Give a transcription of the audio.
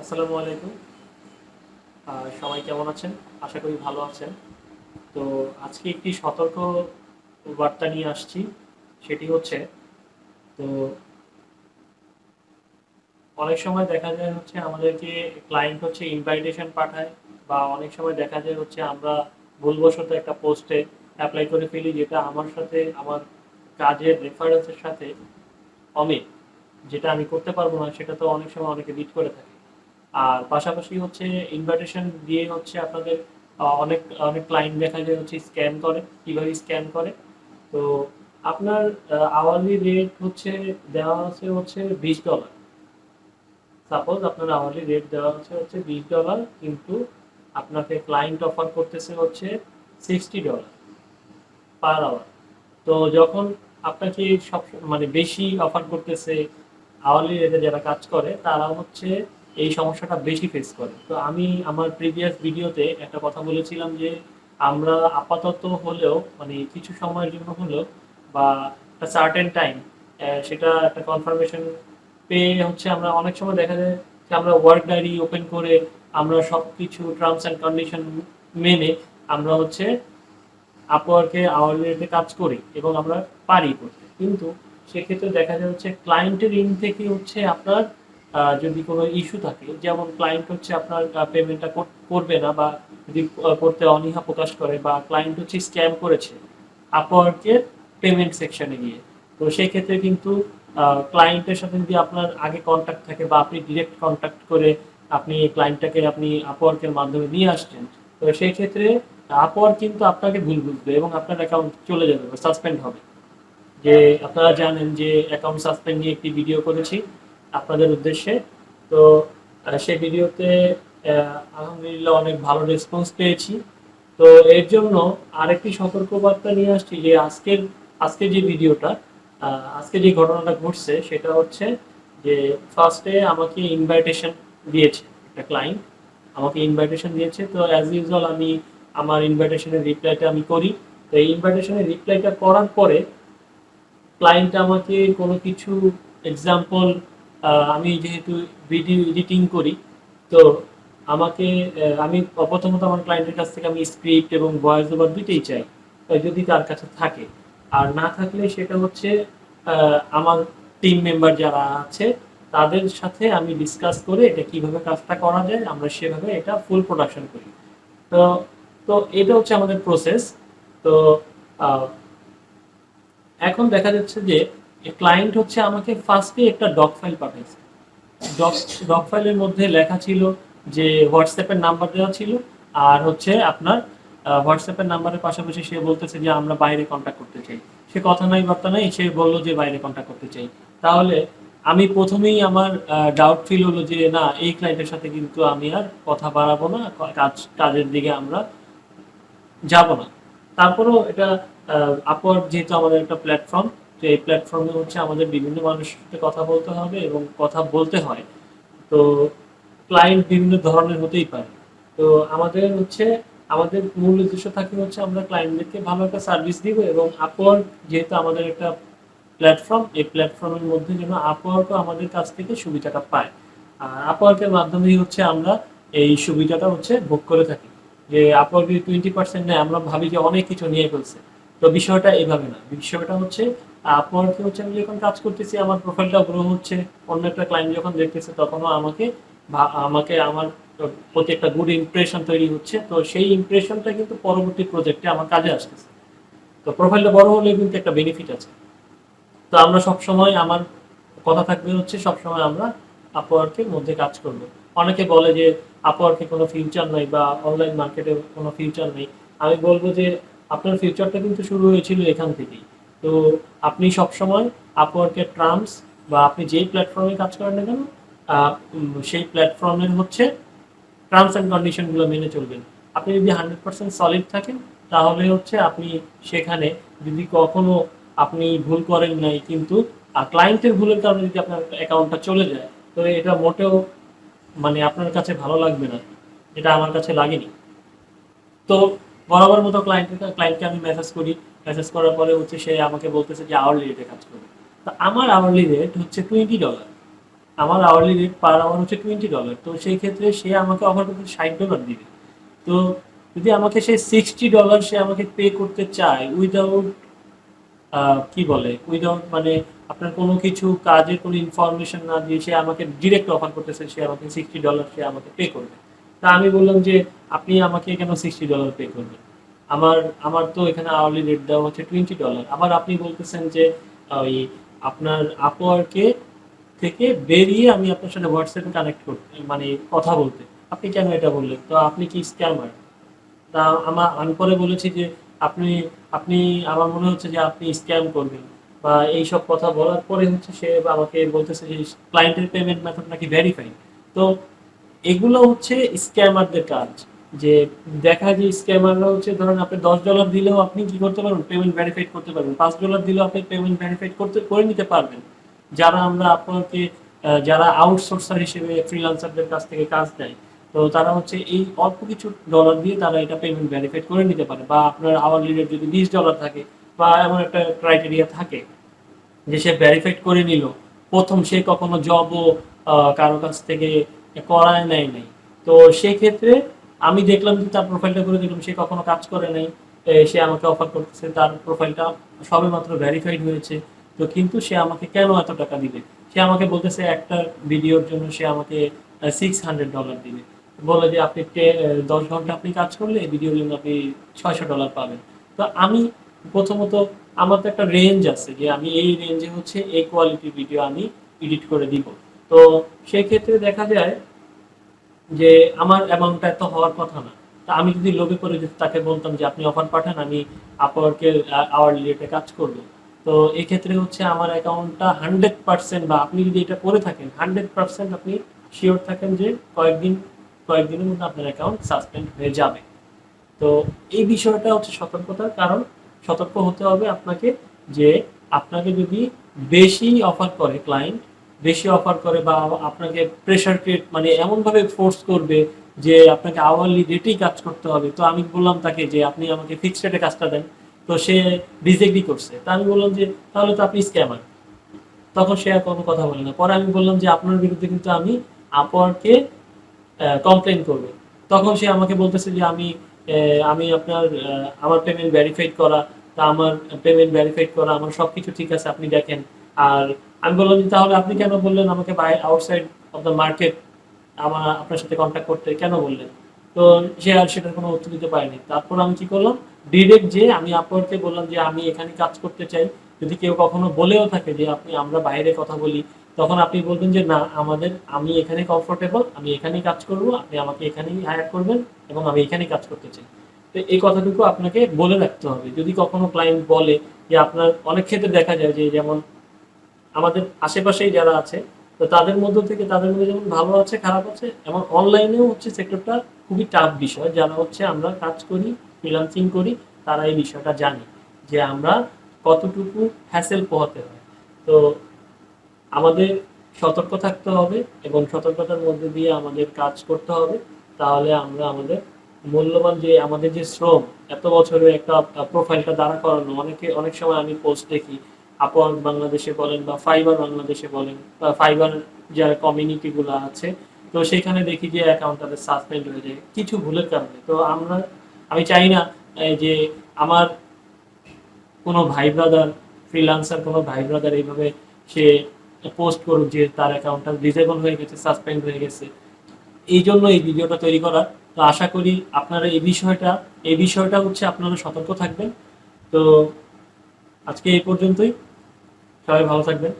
আসসালামু আলাইকুম। সবাই কেমন আছেন? আশা করি ভালো আছেন। তো আজকে একটি সতর্ক বার্তা নিয়ে আসছি। সেটি হচ্ছে, তো অনেক সময় দেখা যায় হচ্ছে আমাদেরকে ক্লায়েন্ট হচ্ছে ইনভাইটেশন পাঠায়, বা অনেক সময় দেখা যায় হচ্ছে আমরা ভুলবশত একটা পোস্টে অ্যাপ্লাই করে ফেলি, যেটা আমার সাথে আমার কাজের রেফারেন্সের সাথে অমিল। যেটা আমি করতে পারবো না সেটা তো অনেক সময় অনেকে বিট করে থাকে। আর পাশাপাশি হচ্ছে ইনভাইটেশন দিয়ে হচ্ছে আপনাদের অনেক অনেক ক্লায়েন্ট দেখা যায় হচ্ছে স্ক্যাম করে। কিভাবে স্ক্যাম করে? তো আপনার আওয়ারলি রেট হচ্ছে দেওয়া আছে হচ্ছে $20। সাপোজ আপনার আওয়ারলি রেট দেওয়া হচ্ছে $20, কিন্তু আপনাকে ক্লায়েন্ট অফার করতেছে হচ্ছে $60 পার আওয়ার। তো যখন আপনাকে সব মানে বেশি অফার করতেছে, আওয়ারলি রেটে যারা কাজ করে তারা হচ্ছে এই সমস্যাটা বেশি ফেস করে। তো আমি আমার প্রিভিয়াস ভিডিওতে একটা কথা বলেছিলাম যে আমরা আপাতত হলেও মানে কিছু সময়ের জন্য হলেও বা একটা সার্টেন টাইম সেটা একটা কনফার্মেশন পেয়ে হচ্ছে আমরা অনেক সময় দেখা যায় যে আমরা ওয়ার্ক ডায়েরি ওপেন করে আমরা সব কিছু টার্মস অ্যান্ড কন্ডিশন মেনে আমরা হচ্ছে আপওয়ার্কে আওয়ারলি রেটে কাজ করি এবং আমরা পারি করতে। কিন্তু সেক্ষেত্রে দেখা যায় হচ্ছে ক্লায়েন্টের ইন থেকে হচ্ছে আপনার যদি কোনো ইস্যু থাকে, যেমন ক্লায়েন্ট হচ্ছে আপনার পেমেন্টটা করবে না, বা যদি করতে অনীহা প্রকাশ করে, বা ক্লায়েন্ট হচ্ছে স্ক্যাম করেছে আপওয়ার্কের পেমেন্ট সেকশনে গিয়ে, তো সেই ক্ষেত্রে কিন্তু ক্লায়েন্টের সাথে যদি আপনার আগে কন্ট্যাক্ট থাকে বা আপনি ডিরেক্ট কন্ট্যাক্ট করে আপনি ক্লায়েন্টটাকে আপনি আপওয়ার্কের মাধ্যমে নিয়ে আসছেন, তো সেই ক্ষেত্রে আপওয়ার্ক কিন্তু আপনাকে ভুল বুঝবে এবং আপনার অ্যাকাউন্ট চলে যাবে বা সাসপেন্ড হবে। যে আপনারা জানেন যে অ্যাকাউন্ট সাসপেন্ড নিয়ে একটি ভিডিও করেছি আপনাদের উদ্দেশ্যে। তো সেই ভিডিওতে আলহামদুলিল্লাহ অনেক ভালো রেসপন্স পেয়েছি। তো এর জন্য আরেকটি সতর্কবার্তা নিয়ে আসছি যে আজকে যে ভিডিওটা, আজকে যে ঘটনাটা ঘটছে সেটা হচ্ছে যে ফার্স্টে আমাকে ইনভাইটেশন দিয়েছে একটা ক্লায়েন্ট, আমাকে ইনভাইটেশন দিয়েছে। তো অ্যাজ ইউজুয়াল আমি আমার ইনভাইটেশনের রিপ্লাইটা আমি করি। তো এই ইনভাইটেশনের রিপ্লাইটা করার পরে ক্লায়েন্ট আমাকে কোনো কিছু এক্সাম্পল, আমি যেহেতু ভিডিও এডিটিং করি, তো আমাকে আমি প্রথমত আমার ক্লায়েন্টের কাছ থেকে আমি স্ক্রিপ্ট এবং ভয়েস ওভার দুইটাই চাই, যদি তার কাছে থাকে। আর না থাকলে সেটা হচ্ছে আমার টিম মেম্বার যারা আছে তাদের সাথে আমি ডিসকাস করে এটা কিভাবে কাজটা করা যায় আমরা সেভাবে এটা ফুল প্রোডাকশন করি। তো তো এটা হচ্ছে আমাদের প্রসেস। তো আহ, এখন দেখা যাচ্ছে যে ক্লায়েন্ট হচ্ছে আমাকে ফার্স্টে একটা ডক ফাইল পাঠাইছে। ডক ডক ফাইলের মধ্যে লেখা ছিল যে হোয়াটসঅ্যাপের নাম্বার দেওয়া ছিল, আর হচ্ছে আপনার হোয়াটসঅ্যাপের নাম্বারের পাশাপাশি সে বলতেছে যে আমরা বাইরে কন্ট্যাক্ট করতে চাই। সে কথা নাই বার্তা নাই, সে বললো যে বাইরে কন্ট্যাক্ট করতে চাই। তাহলে আমি প্রথমেই আমার ডাউট ফিল হলো যে না, এই ক্লায়েন্টের সাথে কিন্তু আমি আর কথা বাড়াবো না, কাজের দিকে আমরা যাব না। তারপরেও এটা আপওয়ার্ক যেহেতু আমাদের একটা প্ল্যাটফর্ম, তো এই প্ল্যাটফর্মে হচ্ছে আমাদের বিভিন্ন মানুষের সাথে কথা বলতে হবে এবং কথা বলতে হয়। তো ক্লায়েন্ট বিভিন্ন ধরনের হতেই পারে। তো আমাদের হচ্ছে আমাদের মূল উদ্দেশ্য থাকে হচ্ছে আমরা ক্লায়েন্টদেরকে ভালো একটা সার্ভিস দিব, এবং আপওয়ার্ক যেহেতু আমাদের একটা প্ল্যাটফর্ম, এই প্ল্যাটফর্মের মধ্যে যেন আপওয়ার্কও আমাদের কাছ থেকে সুবিধাটা পায়। আর আপওয়ার্কের মাধ্যমেই হচ্ছে আমরা এই সুবিধাটা হচ্ছে ভোগ করে থাকি। যে আপওয়ার্ক যদি 20% নেয় আমরা ভাবি যে অনেক কিছু নিয়ে ফেলছে। তো বিষয়টা এভাবে না, বিষয়টা হচ্ছে আপওয়ার্কে হচ্ছে আমি যখন কাজ করতেছি আমার প্রোফাইলটা গ্রো হচ্ছে, অন্য একটা ক্লায়েন্ট যখন দেখতেছে তখনও আমাকে আমাকে আমার প্রতি একটা গুড ইমপ্রেশন তৈরি হচ্ছে। তো সেই ইমপ্রেশনটা কিন্তু পরবর্তী প্রজেক্টে আমার কাজে আসতেছে। তো প্রোফাইলটা বড় হলে কিন্তু একটা বেনিফিট আছে। তো আমরা সবসময় আমার কথা থাকবে হচ্ছে সবসময় আমরা আপওয়ার্কের মধ্যে কাজ করব। অনেকে বলে যে আপওয়ার্কে কোনো ফিউচার নাই বা অনলাইন মার্কেটে কোনো ফিউচার নেই। আমি বলবো যে আপনার ফিউচারটা কিন্তু শুরু হয়েছিল এখান থেকেই। তো আপনি সবসময় আপওয়ার্কের টার্মস বা আপনি যেই প্ল্যাটফর্মে কাজ করেন না কেন, সেই প্ল্যাটফর্মের হচ্ছে টার্মস অ্যান্ড কন্ডিশনগুলো মেনে চলবেন। আপনি যদি 100% সলিড থাকেন তাহলে হচ্ছে আপনি সেখানে যদি কখনো আপনি ভুল করেন নাই, কিন্তু ক্লায়েন্টের ভুলের কারণে যদি আপনার অ্যাকাউন্টটা চলে যায়, তো এটা মোটেও মানে আপনার কাছে ভালো লাগবে না। এটা আমার কাছে লাগেনি। তো বরাবর মতো ক্লায়েন্টকে আমি মেসেজ করি। মেসেজ করার পরে হচ্ছে সে আমাকে বলতেছে যে আওয়ারলি রেটে কাজ করবে। তো আমার আওয়ারলি রেট হচ্ছে $20। আমার আওয়ারলি রেট পার আওয়ার হচ্ছে $20। তো সেই ক্ষেত্রে সে আমাকে অফার করতে $60 দিবে। তো যদি আমাকে সে $60 সে আমাকে পে করতে চায় উইদাউট কি বলে উইদাউট মানে আপনার কোনো কিছু কাজের কোনো ইনফরমেশন না দিয়ে সে আমাকে ডিরেক্ট অফার করতেছে সে আমাকে $60 সে আমাকে পে করবে। তা আমি বললাম যে আপনি আমাকে কেন $60 পে করবেন? আমার আমার তো এখানে আওয়ারলি রেট দেওয়া হচ্ছে $20। আবার আপনি বলতেছেন যে ওই আপনার আপওয়ার্কে থেকে বেরিয়ে আমি আপনার সাথে হোয়াটসঅ্যাপে কানেক্ট করতে মানে কথা বলতে। আপনি কেন এটা বললেন? তো আপনি কি স্ক্যামার? তা আমি পরে বলেছি যে আপনি আপনি আমার মনে হচ্ছে যে আপনি স্ক্যাম করবেন বা এইসব কথা বলার পরে হচ্ছে সে আমাকে বলতেছে যে ক্লায়েন্টের পেমেন্ট মেথড নাকি ভেরিফাইড। তো এগুলো হচ্ছে স্ক্যামারদের কাজ। যে দেখা যায় স্ক্যামাররা হচ্ছে ধরেন আপনি $10 দিলেও আপনি কি করতে পারবেন পেমেন্ট ভেরিফাইড করতে পারবেন, $5 দিলেও আপনি পেমেন্ট ভেরিফাইড করে নিতে পারবেন। যারা আমরা আপনাকে যারা আউটসোর্সার হিসেবে ফ্রিল্যান্সারদের কাছ থেকে কাজ নেয়, তো তারা হচ্ছে এই অল্প কিছু ডলার দিয়ে তারা এটা পেমেন্ট ভেরিফাইড করে নিতে পারে। বা আপনার আওয়ারলি রেট যদি $20 থাকে বা এমন একটা ক্রাইটেরিয়া থাকে যে সে ভেরিফাইড করে নিল, প্রথম সে কখনো জবও কারো কাছ থেকে করায় নেয় নাই। তো সেক্ষেত্রে আমি দেখলাম যে তার প্রোফাইলটা করে দেখলাম সে কখনো কাজ করে নাই, সে আমাকে অফার করতেছে, তার প্রোফাইলটা সবেমাত্র ভেরিফাইড হয়েছে। তো কিন্তু সে আমাকে কেন এত টাকা দিবে? সে আমাকে বলতেছে একটা ভিডিওর জন্য সে আমাকে $600 দিবে, বলে যে আপনি 10 ঘন্টা আপনি কাজ করলে এই ভিডিওর জন্য আপনি $600 পাবেন। তো আমি প্রথমত আমার তো একটা রেঞ্জ আছে যে আমি এই রেঞ্জে হচ্ছে এই কোয়ালিটির ভিডিও আমি এডিট করে দিব। তো সেক্ষেত্রে দেখা যায় যে আমার অ্যামাউন্টটা এত হওয়ার কথা না। তা আমি যদি লোভে পড়ে যদি তাকে বলতাম যে আপনি অফার পাঠান আমি আপওয়ার্কের আওয়ারলি রেটে কাজ করব, তো এক্ষেত্রে হচ্ছে আমার অ্যাকাউন্টটা 100% বা আপনি যদি এটা করে থাকেন 100% আপনি শিওর থাকেন যে কয়েকদিনের মধ্যে আপনার অ্যাকাউন্ট সাসপেন্ড হয়ে যাবে। তো এই বিষয়টা হচ্ছে সতর্কতার কারণ। সতর্ক হতে হবে আপনাকে যে আপনাকে যদি বেশি অফার করে ক্লায়েন্ট, বেশি অফার করে বা আপনাকে প্রেশার ক্রিয়েট মানে এমনভাবে ফোর্স করবে যে আপনাকে আওয়ারলি রেটেই কাজ করতে হবে। তো আমি বললাম তাকে যে আপনি আমাকে ফিক্সড রেটে কাজটা দেন। তো সে রিজেক্টই করছে। তা আমি বললাম যে তাহলে তো আপনি স্ক্যামার। তখন সে আর কোনো কথা বলে না। পরে আমি বললাম যে আপনার বিরুদ্ধে কিন্তু আমি আপওয়ার্কে কমপ্লেন করবে। তখন সে আমাকে বলতেছে যে আমি আপনার আমার পেমেন্ট ভেরিফাইড করা, তা আমার পেমেন্ট ভেরিফাইড করা আমার সবকিছু ঠিক আছে আপনি দেখেন। আর আমি বললাম যে তাহলে আপনি কেন বললেন আমাকে by outside of the market আপনার সাথে কন্ট্যাক্ট করতে কেন বললেন? তো সে আর সেটার কোনো উত্তর দিতে পারেনি। তারপর আমি কি করলাম, ডিরেক্ট যে আমি আপওয়ার্ককে বললাম যে আমি এখানে কাজ করতে চাই। যদি কেউ কখনো বলেও থাকে যে আমরা বাইরে কথা বলি, তখন আপনি বলবেন যে না আমি এখানে কমফোর্টেবল, আমি এখানেই কাজ করব, আপনি আমাকে এখানেই হায়ার করবেন এবং আমি এখানেই কাজ করতে চাই। তো এই কথাটুকু আপনাকে বলে রাখতে হবে। যদি কখনো ক্লায়েন্ট বলে যে আপনার অনেক ক্ষেত্রে দেখা যায় যে যেমন আমাদের আশেপাশেই যারা আছে, তো তাদের মধ্যে যেমন ভালো আছে খারাপ আছে, এবং অনলাইনেও হচ্ছে সেক্টরটা খুবই টাফ বিষয়। যারা হচ্ছে আমরা কাজ করি, ফ্রিল্যান্সিং করি, তারা এই বিষয়টা জানি যে আমরা কতটুকু হ্যাসেল পোহাতে হয়। তো আমাদের সতর্ক থাকতে হবে এবং সতর্কতার মধ্যে দিয়ে আমাদের কাজ করতে হবে। তাহলে আমরা আমাদের মূল্যবান যে আমাদের যে শ্রম, এত বছরের একটা প্রোফাইলটা দাঁড়া করানো, অনেক সময় আমি পোস্ট দেখি আপওয়ার্ক বাংলাদেশে বলেন বা ফাইবার বাংলাদেশে বলেন বা ফাইবার যারা কমিউনিটি গুলো আছে, তো সেখানে দেখি যে অ্যাকাউন্ট তাদের সাসপেন্ড হয়ে যায় কিছু ভুলের কারণে। তো আমি চাই না যে আমার কোনো ভাই ব্রাদার ফ্রিল্যান্সার কোনো ভাই ব্রাদার এইভাবে সে পোস্ট করুক যে তার অ্যাকাউন্টটা ডিসেবল হয়ে গেছে, সাসপেন্ড হয়ে গেছে। এই জন্য এই ভিডিওটা তৈরি করা। তো আশা করি আপনারা এই বিষয়টা হচ্ছে আপনারা সতর্ক থাকবেন। তো আজকে এই পর্যন্তই। সবাই ভালো থাকবেন।